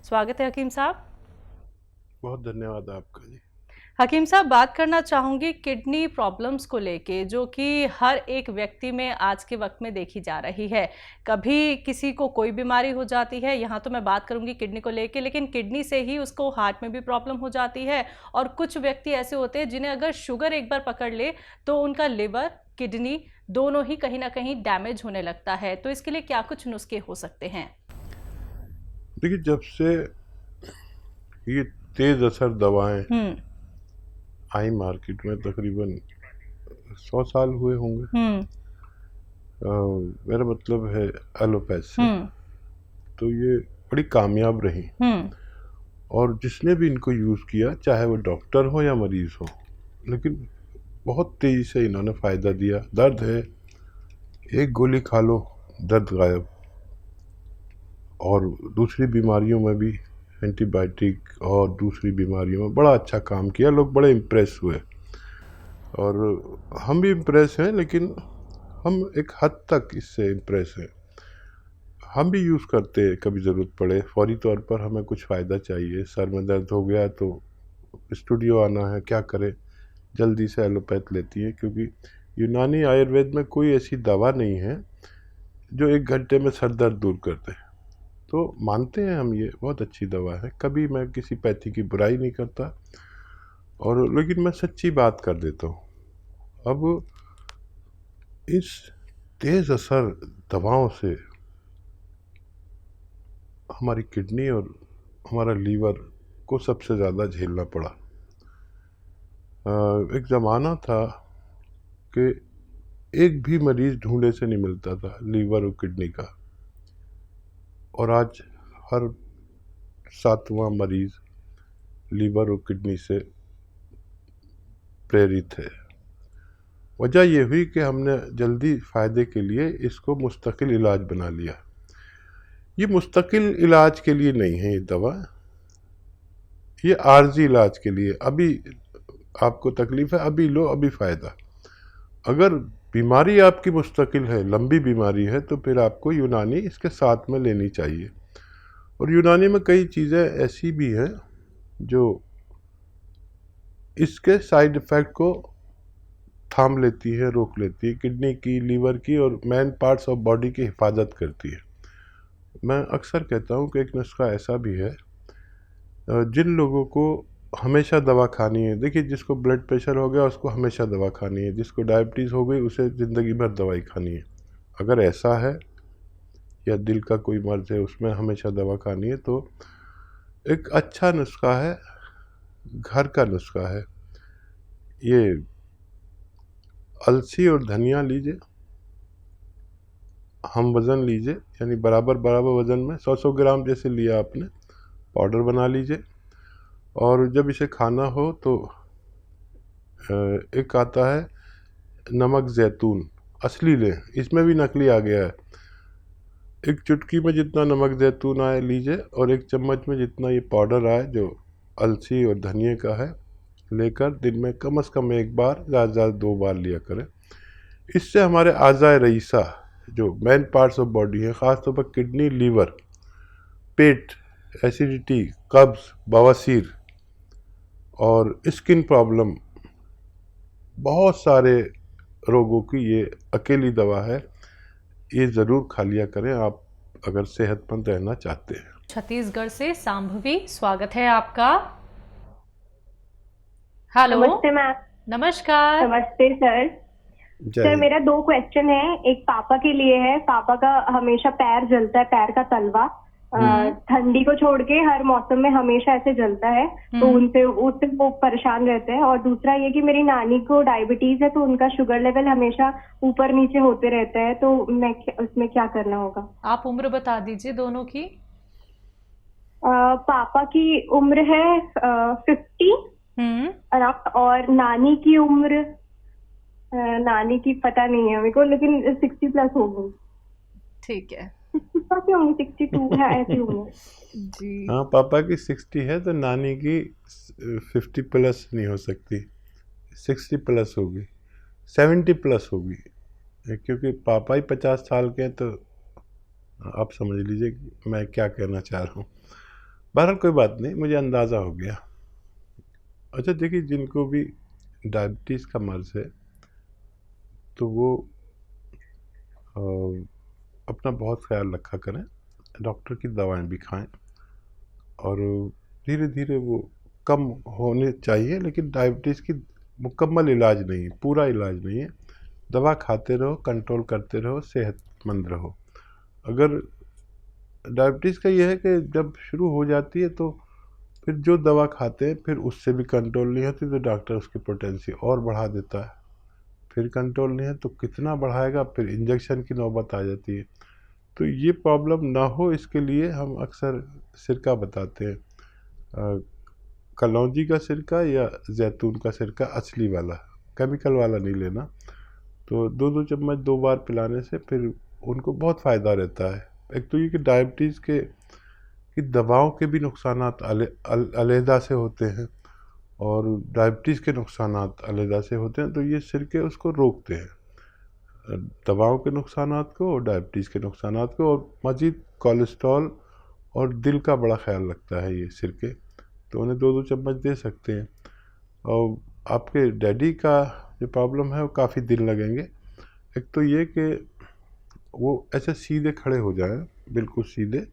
स्वागत है हकीम साहब। बहुत धन्यवाद आपका जी। हकीम साहब, बात करना चाहूँगी किडनी प्रॉब्लम्स को लेके, जो कि हर एक व्यक्ति में आज के वक्त में देखी जा रही है। कभी किसी को कोई बीमारी हो जाती है, यहाँ तो मैं बात करूँगी किडनी को लेके, लेकिन किडनी से ही उसको हार्ट में भी प्रॉब्लम हो जाती है। और कुछ व्यक्ति ऐसे होते हैं जिन्हें अगर शुगर एक बार पकड़ ले तो उनका लिवर, किडनी दोनों ही कहीं ना कहीं डैमेज होने लगता है। तो इसके लिए क्या कुछ नुस्खे हो सकते हैं? देखिए, जब से ये तेज असर दवाएं आई मार्केट में, तकरीबन 100 साल हुए होंगे। मेरा मतलब है एलोपैथी से, तो ये बड़ी कामयाब रही। और जिसने भी इनको यूज़ किया, चाहे वो डॉक्टर हो या मरीज़ हो, लेकिन बहुत तेज़ी से इन्होंने फ़ायदा दिया। दर्द है, एक गोली खा लो, दर्द गायब। और दूसरी बीमारियों में भी एंटीबायोटिक और दूसरी बीमारियों में बड़ा अच्छा काम किया। लोग बड़े इम्प्रेस हुए और हम भी इम्प्रेस हैं, लेकिन हम एक हद तक इससे इम्प्रेस हैं। हम भी यूज़ करते हैं, कभी ज़रूरत पड़े, फौरी तौर पर हमें कुछ फ़ायदा चाहिए, सर में दर्द हो गया तो स्टूडियो आना है, क्या करें, जल्दी से एलोपैथ लेती है। क्योंकि यूनानी आयुर्वेद में कोई ऐसी दवा नहीं है जो 1 घंटे में सर दर्द दूर कर दे। तो मानते हैं हम ये बहुत अच्छी दवा है, कभी मैं किसी पैथी की बुराई नहीं करता, और लेकिन मैं सच्ची बात कर देता हूँ। अब इस तेज़ असर दवाओं से हमारी किडनी और हमारा लीवर को सबसे ज़्यादा झेलना पड़ा। एक ज़माना था कि एक भी मरीज़ ढूंढे से नहीं मिलता था लीवर और किडनी का, और आज हर 7वां मरीज़ लीवर और किडनी से प्रेरित है। वजह ये हुई कि हमने जल्दी फ़ायदे के लिए इसको मुस्तकिल इलाज बना लिया। ये मुस्तकिल इलाज के लिए नहीं है ये दवा, ये आर्जी इलाज के लिए। अभी आपको तकलीफ़ है, अभी लो, अभी फ़ायदा। अगर बीमारी आपकी मुस्तकिल है, लंबी बीमारी है, तो फिर आपको यूनानी इसके साथ में लेनी चाहिए। और यूनानी में कई चीज़ें ऐसी भी हैं जो इसके साइड इफ़ेक्ट को थाम लेती है, रोक लेती है, किडनी की, लीवर की और मेन पार्ट्स ऑफ बॉडी की हिफाजत करती है। मैं अक्सर कहता हूँ कि एक नुस्खा ऐसा भी है, जिन लोगों को हमेशा दवा खानी है, देखिए जिसको ब्लड प्रेशर हो गया उसको हमेशा दवा खानी है, जिसको डायबिटीज़ हो गई उसे ज़िंदगी भर दवाई खानी है। अगर ऐसा है, या दिल का कोई मर्ज़ है उसमें हमेशा दवा खानी है, तो एक अच्छा नुस्खा है, घर का नुस्खा है। ये अलसी और धनिया लीजिए, हम वज़न लीजिए, यानी बराबर बराबर वज़न में 100-100 ग्राम जैसे लिया आपने, पाउडर बना लीजिए। और जब इसे खाना हो तो एक आता है नमक ज़ैतून, असली लें, इसमें भी नकली आ गया है। एक चुटकी में जितना नमक ज़ैतून आए लीजिए, और 1 चम्मच में जितना ये पाउडर आए जो अलसी और धनिए का है, लेकर दिन में कम से कम 1 बार, ज़्यादा से ज़्यादा 2 बार लिया करें। इससे हमारे आज़ाए रईसा, जो मेन पार्ट्स ऑफ बॉडी है, ख़ास तौर पर किडनी, लीवर, पेट, एसिडिटी, कब्ज़, बवासीर और स्किन प्रॉब्लम, बहुत सारे रोगों की ये अकेली दवा है। ये ज़रूर खा लिया करें आप, अगर सेहतमंद रहना चाहते हैं। छत्तीसगढ़ से सांभवी, स्वागत है आपका। हेलो। नमस्ते मैम। नमस्कार। नमस्ते सर। सर मेरा 2 क्वेश्चन है। एक पापा के लिए है। पापा का हमेशा पैर जलता है, पैर का तलवा ठंडी को छोड़ के हर मौसम में हमेशा ऐसे जलता है, तो उससे वो परेशान रहते हैं। और दूसरा ये कि मेरी नानी को डायबिटीज है, तो उनका शुगर लेवल हमेशा ऊपर नीचे होते रहता है, तो मैं उसमें क्या करना होगा? आप उम्र बता दीजिए दोनों की। पापा की उम्र है 50 और नानी की उम्र, नानी की पता नहीं है मेरे को, लेकिन 60 प्लस होगी। ठीक है। 62 है, ऐसी होंगे जी। हाँ, पापा की 60 है तो नानी की 50 प्लस नहीं हो सकती, 60 प्लस होगी, 70 प्लस होगी, क्योंकि पापा ही 50 साल के हैं। तो आप समझ लीजिए कि मैं क्या कहना चाह रहा हूँ। बहरहाल कोई बात नहीं, मुझे अंदाज़ा हो गया। अच्छा देखिए, जिनको भी डायबिटीज़ का मर्ज़ है तो वो अ, अपना बहुत ख्याल रखा करें, डॉक्टर की दवाएं भी खाएं और धीरे धीरे वो कम होने चाहिए। लेकिन डायबिटीज़ की मुकम्मल इलाज नहीं है, पूरा इलाज नहीं है। दवा खाते रहो, कंट्रोल करते रहो, सेहतमंद रहो। अगर डायबिटीज़ का ये है कि जब शुरू हो जाती है तो फिर जो दवा खाते हैं फिर उससे भी कंट्रोल नहीं होती तो डॉक्टर उसकी पोटेंसी और बढ़ा देता है। फिर कंट्रोल नहीं है तो कितना बढ़ाएगा, फिर इंजेक्शन की नौबत आ जाती है। तो ये प्रॉब्लम ना हो इसके लिए हम अक्सर सिरका बताते हैं, कलौंजी का सिरका या जैतून का सिरका, असली वाला, केमिकल वाला नहीं लेना। तो 2-2 चम्मच 2 बार पिलाने से फिर उनको बहुत फ़ायदा रहता है। एक तो ये कि डायबिटीज़ की दवाओं के भी नुकसानात अलहदा से होते हैं और डायबिटीज़ के नुकसानात अलहदा से होते हैं, तो ये सिरके उसको रोकते हैं, दवाओं के नुकसानात को और डायबिटीज़ के नुकसानात को। और मज़ीद कोलेस्ट्रॉल और दिल का बड़ा ख्याल रखता है ये सिरके, तो उन्हें 2-2 चम्मच दे सकते हैं। और आपके डैडी का जो प्रॉब्लम है वो काफ़ी दिन लगेंगे। एक तो ये कि वो ऐसे सीधे खड़े हो जाएं, बिल्कुल सीधे,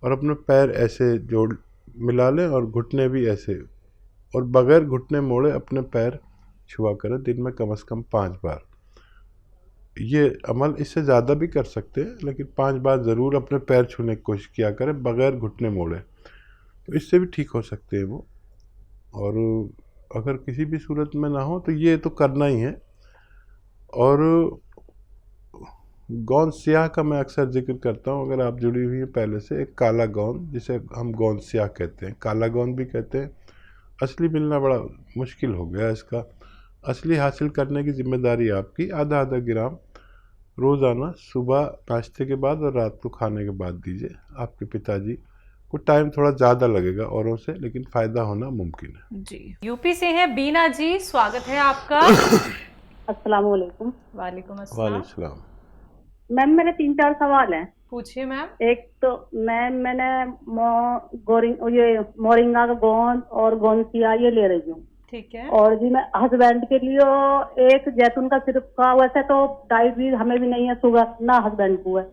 और अपने पैर ऐसे जोड़ मिला लें और घुटने भी ऐसे, और बगैर घुटने मोड़े अपने पैर छुआ करें दिन में कम से कम 5 बार। ये अमल इससे ज़्यादा भी कर सकते हैं, लेकिन 5 बार ज़रूर अपने पैर छूने की कोशिश किया करें बगैर घुटने मोड़े, तो इससे भी ठीक हो सकते हैं वो। और अगर किसी भी सूरत में ना हो तो ये तो करना ही है। और गोंद स्याह का मैं अक्सर जिक्र करता हूँ, अगर आप जुड़ी हुई हैं पहले से, एक काला गोंद जिसे हम गोंद स्याह कहते हैं, काला गोंद भी कहते हैं। असली मिलना बड़ा मुश्किल हो गया इसका। असली हासिल करने की जिम्मेदारी आपकी। आधा आधा ग्राम रोज़ाना सुबह नाश्ते के बाद और रात को खाने के बाद दीजिए। आपके पिताजी को टाइम थोड़ा ज़्यादा लगेगा औरों से, लेकिन फ़ायदा होना मुमकिन है। जी, यूपी से हैं बीना जी, स्वागत है आपका। अस्सलाम वालेकुम। वालेकुम अस्सलाम। वालेकुम। मैम मेरे 3-4 सवाल हैं। पूछिए मैम। एक तो मैंने ये मोरिंगा का गोंद और गोंसिया ये ले रही हूँ। ठीक है। और जी मैं हस्बैंड के लिए एक जैतून का सिरप का, वैसे तो डाइट भी हमें भी नहीं है, शुगर ना हस्बैंड को है,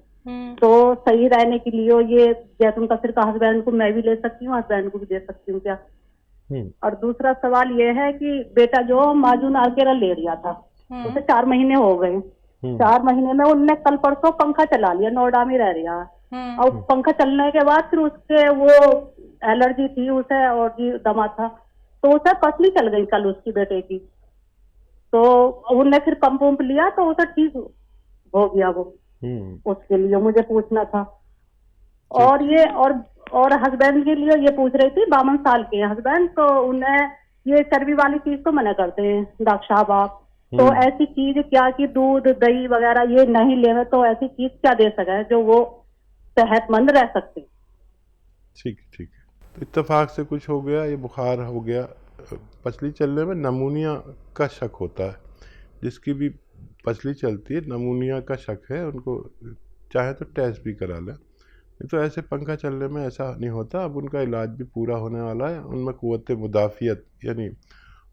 तो सही रहने के लिए ये जैतून का सिरका हस्बैंड को मैं भी ले सकती हूँ, हस्बैंड को भी दे सकती हूँ क्या? और दूसरा सवाल ये है कि बेटा जो माजून आर्केरा ले लिया था उसे 4 महीने हो गए। 4 महीने में उनने कल परसों पंखा चला लिया, नोएडा में रह रहा है, और पंखा चलने के बाद फिर उसके वो एलर्जी थी उसे और जी दमा था, तो उसे पसली चल गई कल उसकी बेटे की। तो उनने फिर पंप लिया तो उसे ठीक हो गया वो। उसके लिए मुझे पूछना था। और ये और हस्बैंड के लिए ये पूछ रही थी, 52 साल के हस्बैंड, तो उन्हें ये चर्बी वाली चीज तो मना करते हैं डॉक्टर साहब आप, तो ऐसी चीज क्या कि दूध दही वगैरह ये नहीं लेवे, तो ऐसी चीज क्या दे सके जो वो सेहतमंद रह सकते? ठीक है। तो इत्तेफाक से कुछ हो गया, ये बुखार हो गया, पसली चलने में नमूनिया का शक होता है। जिसकी भी पसली चलती है, नमूनिया का शक है, उनको चाहे तो टेस्ट भी करा लें। नहीं तो ऐसे पंखा चलने में ऐसा नहीं होता। अब उनका इलाज भी पूरा होने वाला है, उनमें क़ुव्वत मुदाफ़ियत यानी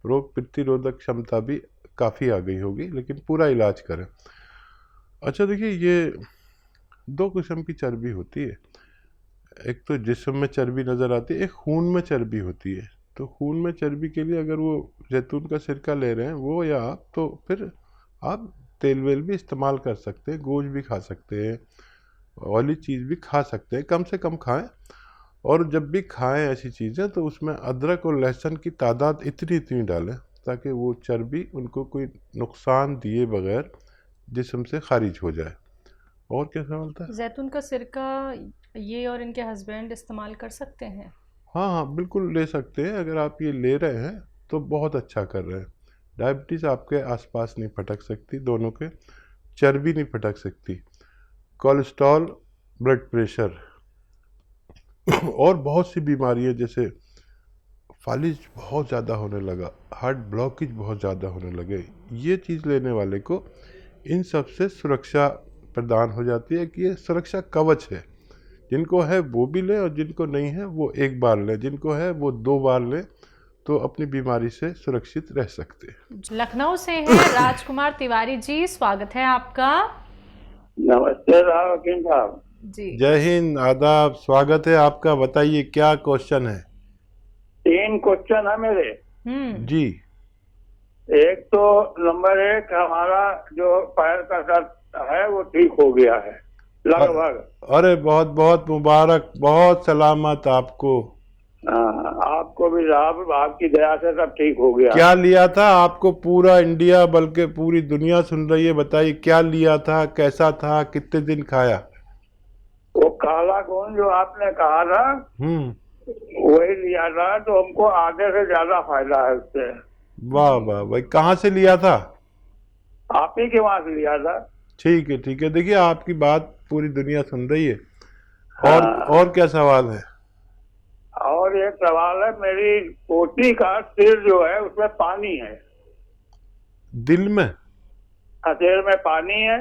रोग प्रतिरोधक क्षमता भी काफ़ी आ गई होगी, लेकिन पूरा इलाज करें। अच्छा देखिए, ये 2 किस्म की चर्बी होती है। एक तो जिस्म में चर्बी नज़र आती है, एक खून में चर्बी होती है। तो खून में चर्बी के लिए अगर वो जैतून का सिरका ले रहे हैं वो या आप, तो फिर आप तेल वेल भी इस्तेमाल कर सकते हैं, गोश्त भी खा सकते हैं, ऑयली चीज़ भी खा सकते हैं, कम से कम खाएं। और जब भी खाएं ऐसी चीज़ें तो उसमें अदरक और लहसुन की तादाद इतनी डालें ताकि वो चर्बी उनको कोई नुकसान दिए बगैर जिस्म से खारिज हो जाए। और क्या सवाल था? जैतून का सिरका ये और इनके हस्बैंड इस्तेमाल कर सकते हैं? हाँ, बिल्कुल ले सकते हैं। अगर आप ये ले रहे हैं तो बहुत अच्छा कर रहे हैं। डायबिटीज़ आपके आसपास नहीं फटक सकती, दोनों के चर्बी नहीं फटक सकती, कोलेस्ट्रॉल, ब्लड प्रेशर और बहुत सी बीमारियां जैसे फालिज बहुत ज़्यादा होने लगा, हार्ट ब्लॉकेज बहुत ज़्यादा होने लगे, ये चीज़ लेने वाले को इन सब से सुरक्षा प्रदान हो जाती है कि ये सुरक्षा कवच है। जिनको है वो भी ले और जिनको नहीं है वो एक बार ले, जिनको है वो 2 बार ले, तो अपनी बीमारी से सुरक्षित रह सकते हैं। लखनऊ से है राजकुमार तिवारी जी, स्वागत है आपका। नमस्ते वकील साहब जी। जय हिंद, आदाब, स्वागत है आपका। बताइए क्या क्वेश्चन है? 3 क्वेश्चन है मेरे। जी। एक तो नंबर 1, हमारा जो पैर का दर्द है वो ठीक हो गया है लगभग। अरे बहुत बहुत मुबारक, बहुत सलामत आपको। आपको भी साहब, आपकी दया से सब ठीक हो गया। क्या लिया था आपको? पूरा इंडिया बल्कि पूरी दुनिया सुन रही है, बताइए क्या लिया था, कैसा था, कितने दिन खाया? वो काला खून जो आपने कहा था वही लिया था, तो हमको आधे से ज्यादा फायदा है उससे। वाह वाह भाई, कहाँ से लिया था? आप ही के वहां से लिया था। ठीक है ठीक है, देखिए आपकी बात पूरी दुनिया सुन रही है। और क्या सवाल है? और एक सवाल है, मेरी पोती का सिर जो है उसमें पानी है। दिल में? सिर में पानी है,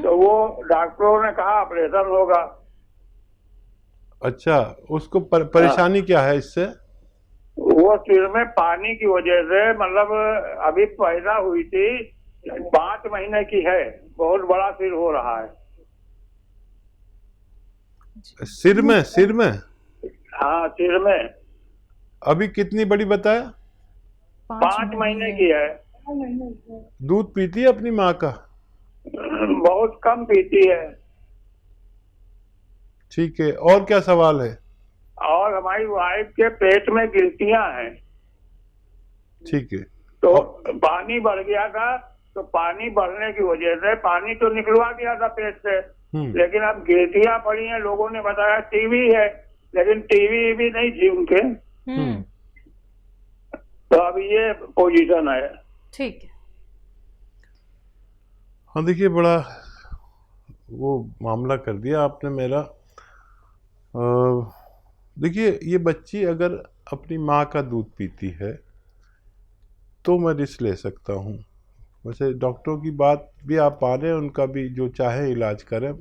तो वो डॉक्टरों ने कहा ऑपरेशन होगा। अच्छा, उसको परेशानी क्या है इससे? वो सिर में पानी की वजह से, मतलब अभी पैदा हुई थी, 5 महीने की है, बहुत बड़ा सिर हो रहा है। सिर में? सिर में? हाँ, सिर में। अभी कितनी बड़ी बताया? 5 महीने की है। दूध पीती है अपनी माँ का? बहुत कम पीती है। ठीक है, और क्या सवाल है? और हमारी वाइफ के पेट में गिल्टियां हैं। ठीक है। तो पानी बढ़ गया था, तो पानी बढ़ने की वजह से पानी तो निकलवा दिया था पेट से, लेकिन अब गिल्टियां पड़ी हैं। लोगों ने बताया टीवी है, लेकिन टीवी भी नहीं थी उनके। तो अब ये पोजीशन है। ठीक है। हाँ देखिए, बड़ा वो मामला कर दिया आपने मेरा। देखिए, ये बच्ची अगर अपनी माँ का दूध पीती है तो मैं रिस्क ले सकता हूँ। वैसे डॉक्टरों की बात भी आप मानें, उनका भी जो चाहे इलाज करें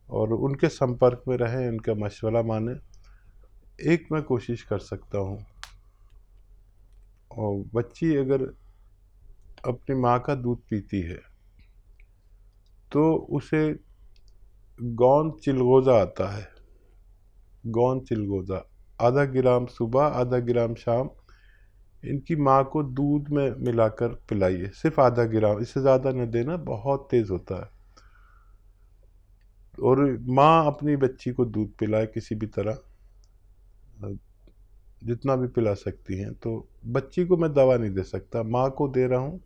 और उनके संपर्क में रहें, उनका मशवरा मानें। एक मैं कोशिश कर सकता हूँ, और बच्ची अगर अपनी माँ का दूध पीती है तो उसे गौन चिलगोज़ा आता है, गौन चिलगोज़ा, आधा ग्राम सुबह आधा ग्राम शाम इनकी माँ को दूध में मिलाकर पिलाइए। सिर्फ आधा ग्राम, इससे ज़्यादा न देना, बहुत तेज़ होता है। और माँ अपनी बच्ची को दूध पिलाए किसी भी तरह, जितना भी पिला सकती हैं। तो बच्ची को मैं दवा नहीं दे सकता, माँ को दे रहा हूँ।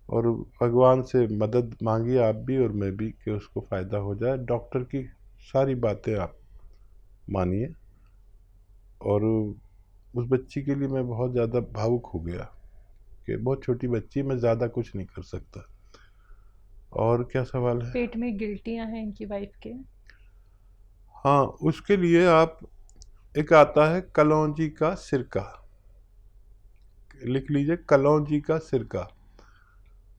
और भगवान से मदद मांगिए आप भी और मैं भी कि उसको फ़ायदा हो जाए। डॉक्टर की सारी बातें आप मानिए। और उस बच्ची के लिए मैं बहुत ज़्यादा भावुक हो गया कि बहुत छोटी बच्ची, मैं ज़्यादा कुछ नहीं कर सकता। और क्या सवाल है? पेट में गिल्टियां हैं इनकी वाइफ के। हाँ, उसके लिए आप, एक आता है कलौंजी का सिरका, लिख लीजिए कलौंजी का सिरका,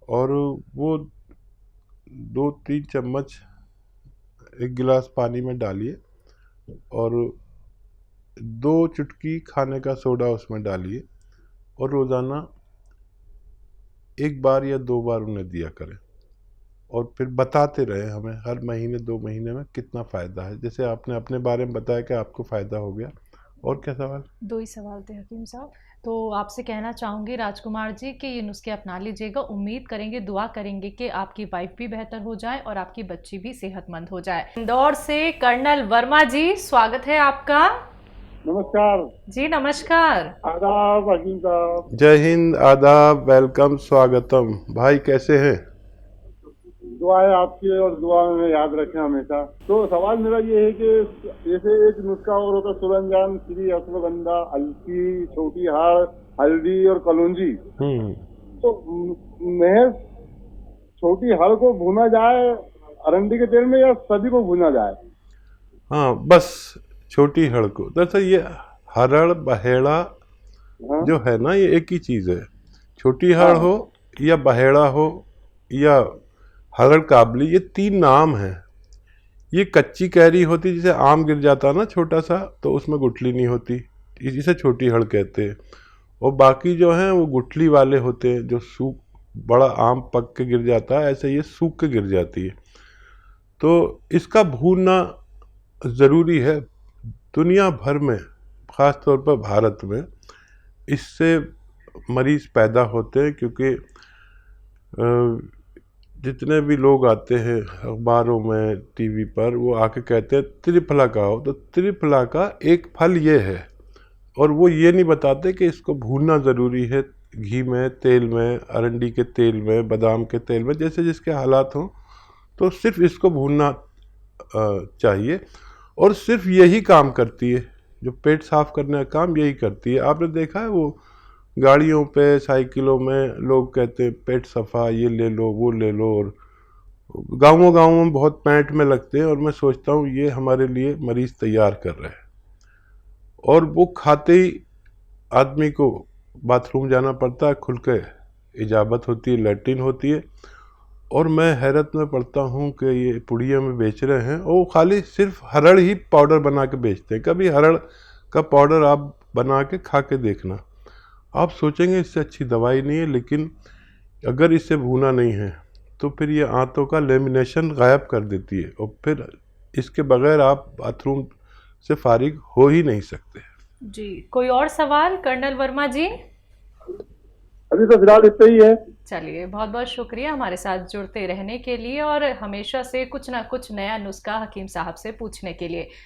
और वो 2-3 चम्मच 1 गिलास पानी में डालिए और 2 चुटकी खाने का सोडा उसमें डालिए, और रोज़ाना 1 बार या 2 बार उन्हें दिया करें। और फिर बताते रहे हमें हर महीने 2 महीने में कितना फ़ायदा है। जैसे आपने अपने बारे में बताया कि आपको फ़ायदा हो गया। और क्या सवाल? 2 ही सवाल थे हकीम साहब। तो आपसे कहना चाहूँगी राजकुमार जी कि ये नुस्खे अपना लीजिएगा। उम्मीद करेंगे, दुआ करेंगे कि आपकी वाइफ भी बेहतर हो जाए और आपकी बच्ची भी सेहतमंद हो जाए। इंदौर से कर्नल वर्मा जी, स्वागत है आपका। नमस्कार जी नमस्कार। आदाब हकीम साहब। जय हिंद, आदाब, वेलकम, स्वागतम। भाई कैसे हैं? दुआएं आपकी और दुआ में याद रखें हमेशा। तो सवाल मेरा ये है कि जैसे एक नुस्खा और होता है, सुरंजान, श्री अश्वगंधा, अलसी, छोटी हाड़, हल्दी और कलौंजी। तो महज छोटी हाड़ को भुना जाए अरंडी के तेल में, या सभी को भुना जाए? हाँ, बस छोटी हड़ को। दरअसल ये हरड़ बहेड़ा जो है ना, ये एक ही चीज़ है। छोटी हड़ हो या बहेड़ा हो या हरड़ काबली, ये 3 नाम हैं। ये कच्ची कैरी होती, जैसे आम गिर जाता ना छोटा सा, तो उसमें गुठली नहीं होती, इसे छोटी हड़ कहते हैं। और बाकी जो हैं वो गुठली वाले होते हैं, जो सूख बड़ा आम पक के गिर जाता है, ऐसे ये सूख के गिर जाती है। तो इसका भूनना ज़रूरी है। दुनिया भर में, ख़ास तौर पर भारत में, इससे मरीज़ पैदा होते हैं, क्योंकि जितने भी लोग आते हैं अखबारों में, टीवी पर, वो आके कहते हैं त्रिफला खाओ, तो त्रिफला का एक फल ये है, और वो ये नहीं बताते कि इसको भूनना ज़रूरी है, घी में, तेल में, अरंडी के तेल में, बादाम के तेल में, जैसे जिसके हालात हों। तो सिर्फ इसको भूनना चाहिए, और सिर्फ यही काम करती है, जो पेट साफ करने का काम यही करती है। आपने देखा है वो गाड़ियों पे, साइकिलों में लोग कहते हैं पेट सफ़ा, ये ले लो, वो ले लो, और गाँवों में बहुत पैंट में लगते हैं। और मैं सोचता हूँ ये हमारे लिए मरीज़ तैयार कर रहे हैं। और वो खाते ही आदमी को बाथरूम जाना पड़ता है, खुल के इजाबत होती है, लैट्रिन होती है। और मैं हैरत में पड़ता हूँ कि ये पुड़िया में बेच रहे हैं, और वो खाली सिर्फ हरड़ ही पाउडर बना के बेचते हैं। कभी हरड़ का पाउडर आप बना के खा के देखना, आप सोचेंगे इससे अच्छी दवाई नहीं है। लेकिन अगर इससे भूना नहीं है तो फिर ये आंतों का लेमिनेशन गायब कर देती है, और फिर इसके बगैर आप बाथरूम से फारिग हो ही नहीं सकते। जी, कोई और सवाल कर्नल वर्मा जी? अभी तो फिलहाल इतना ही है। चलिए, बहुत बहुत शुक्रिया हमारे साथ जुड़ते रहने के लिए, और हमेशा से कुछ ना कुछ नया नुस्खा हकीम साहब से पूछने के लिए।